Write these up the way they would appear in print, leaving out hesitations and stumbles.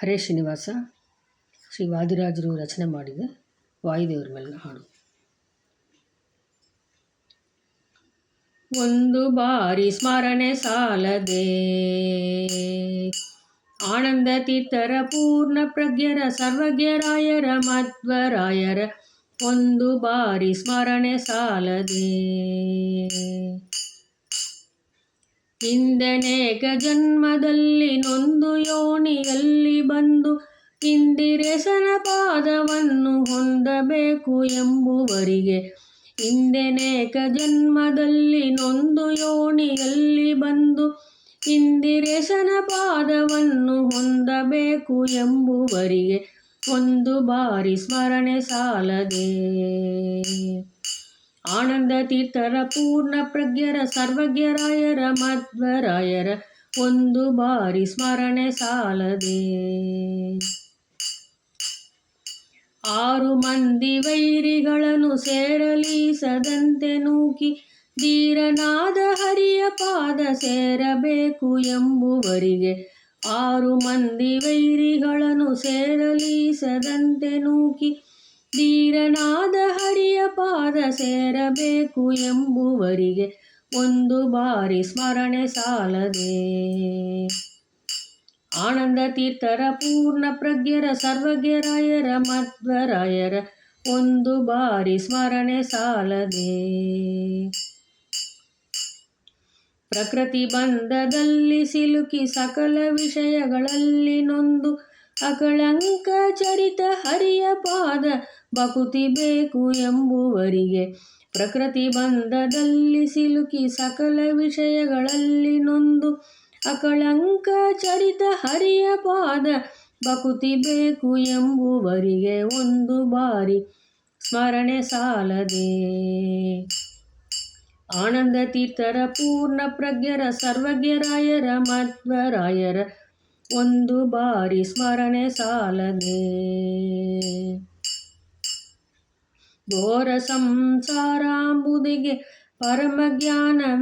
ಹರೇ ಶ್ರೀನಿವಾಸ ಶ್ರೀ ವಾದಿರಾಜರು ರಚನೆ ಮಾಡಿದ ವಾಯುದೇವರ ಮೇಲಿನ ಹಾಡು. ಒಂದು ಬಾರಿ ಸ್ಮರಣೆ ಸಾಲದೆ ಆನಂದ ತೀರ್ಥರ ಪೂರ್ಣ ಪ್ರಜ್ಞರ ಸರ್ವಜ್ಞರಾಯರ ಮಧ್ವರಾಯರ ಒಂದು ಬಾರಿ ಸ್ಮರಣೆ ಸಾಲದೆ ಹಿಂದನೇಕ ಜನ್ಮದಲ್ಲಿ ನೊಂದು ಯೋನಿಯಲ್ಲಿ ಬಂದು ಇಂದಿರೇಶನ ಪಾದವನ್ನು ಹೊಂದಬೇಕು ಎಂಬುವರಿಗೆ ಹಿಂದನೇಕ ಜನ್ಮದಲ್ಲಿ ನೊಂದು ಯೋನಿಯಲ್ಲಿ ಬಂದು ಇಂದಿರೇಶನ ಪಾದವನ್ನು ಹೊಂದಬೇಕು ಎಂಬುವರಿಗೆ ಒಂದು ಬಾರಿ ಸ್ಮರಣೆ ಸಾಲದೆ ಆನಂದ ತೀರ್ಥರ ಪೂರ್ಣ ಪ್ರಜ್ಞರ ಸರ್ವಜ್ಞರಾಯರ ಮಧ್ವರಾಯರ ಒಂದು ಬಾರಿ ಸ್ಮರಣೆ ಸಾಲದೆ 6 ಮಂದಿ ವೈರಿಗಳನ್ನು ಸೇರಲಿಸದಂತೆ ನೂಕಿ ಧೀರನಾದ ಹರಿಯ ಪಾದ ಸೇರಬೇಕು ಎಂಬುವರಿಗೆ 6 ಮಂದಿ ವೈರಿಗಳನ್ನು ಸೇರಲಿಸದಂತೆ ನೂಕಿ ಧೀರನಾದ ಹರಿಯ ಪಾದ ಸೇರಬೇಕು ಎಂಬುವರಿಗೆ ಒಂದು ಬಾರಿ ಸ್ಮರಣೆ ಸಾಲದೆ ಆನಂದ ತೀರ್ಥರ ಪೂರ್ಣ ಪ್ರಜ್ಞರ ಸರ್ವಜ್ಞರಾಯರ ಮಧ್ವರಾಯರ ಒಂದು ಬಾರಿ ಸ್ಮರಣೆ ಸಾಲದೆ ಪ್ರಕೃತಿ ಬಂಧದಲ್ಲಿ ಸಿಲುಕಿ ಸಕಲ ವಿಷಯಗಳಲ್ಲಿ ನೊಂದು ಅಕಳಂಕ ಚರಿತ ಹರಿಯ ಪಾದ ಬಕುತಿ ಬೇಕು ಎಂಬುವರಿಗೆ ಪ್ರಕೃತಿ ಬಂಧದಲ್ಲಿ ಸಿಲುಕಿ ಸಕಲ ವಿಷಯಗಳಲ್ಲಿ ನೊಂದು ಅಕಳಂಕ ಚರಿತ ಹರಿಯ ಪಾದ ಬಕುತಿ ಬೇಕು ಎಂಬುವರಿಗೆ ಒಂದು ಬಾರಿ ಸ್ಮರಣೆ ಸಾಲದೆ ಆನಂದ ತೀರ್ಥರ ಪೂರ್ಣ ಪ್ರಜ್ಞರ ಸರ್ವಜ್ಞರಾಯರ ಮಧ್ವರಾಯರ ಒಂದು ಬಾರಿ ಸ್ಮರಣೆ ಸಾಲದೆ ಘೋರ ಸಂಸಾರಾಂಬುದಿಗೆ ಪರಮಜ್ಞಾನವೆಂಬವಾಡೆ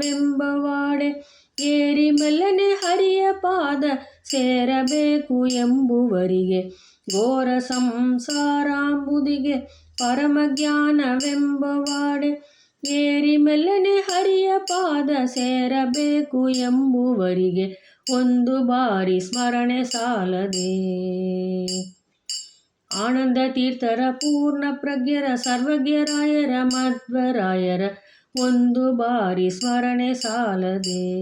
ಏರಿ ಮೆಲ್ಲನೆ ಹರಿಯ ಪಾದ ಸೇರಬೇಕು ಎಂಬುವರಿಗೆ ಘೋರ ಸಂಸಾರಾಂಬುದಿಗೆ ಪರಮಜ್ಞಾನವೆಂಬವಾಡೆ ಏರಿ ಮೆಲ್ಲನೆ ಹರಿಯ ಪಾದ ಸೇರಬೇಕು ಎಂಬುವರಿಗೆ ಒಂದು ಬಾರಿ ಸ್ಮರಣೆ ಸಾಲದೆ ಆನಂದ ತೀರ್ಥರ ಪೂರ್ಣ ಪ್ರಜ್ಞರ ಸರ್ವಜ್ಞರಾಯರ ಮಧ್ವರಾಯರ ಒಂದು ಬಾರಿ ಸ್ಮರಣೆ ಸಾಲದೆ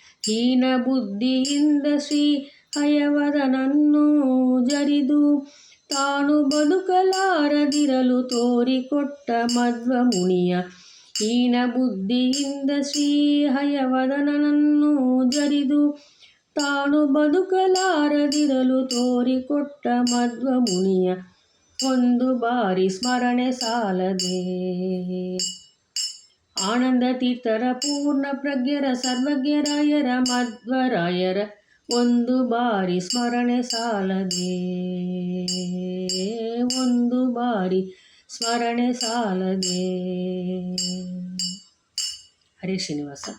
ಹೀನ ಬುದ್ಧಿಯಿಂದ ಶ್ರೀ ಹಯವದನನ್ನು ಜರಿದು ತಾನು ಬದುಕಲಾರದಿರಲು ತೋರಿಕೊಟ್ಟ ಮಧ್ವ ಮುನಿಯ ಹೀನ ಬುದ್ಧಿಯಿಂದ ಶ್ರೀ ಹಯವದನನ್ನು ಜರಿದು ತಾನು ಬದುಕಲಾರದಿರಲು ತೋರಿಕೊಟ್ಟ ಮಧ್ವ ಮುನಿಯ ಒಂದು ಬಾರಿ ಸ್ಮರಣೆ ಸಾಲದೆ ಆನಂದ ತೀರ್ಥರ ಪೂರ್ಣ ಪ್ರಜ್ಞರ ಸರ್ವಜ್ಞರಾಯರ ಮಧ್ವರಾಯರ ಒಂದು ಬಾರಿ ಸ್ಮರಣೆ ಸಾಲದೆ ಒಂದು ಬಾರಿ ಸ್ಮರಣೆ ಸಾಲದೆ. ಹರೇ ಶ್ರೀನಿವಾಸ.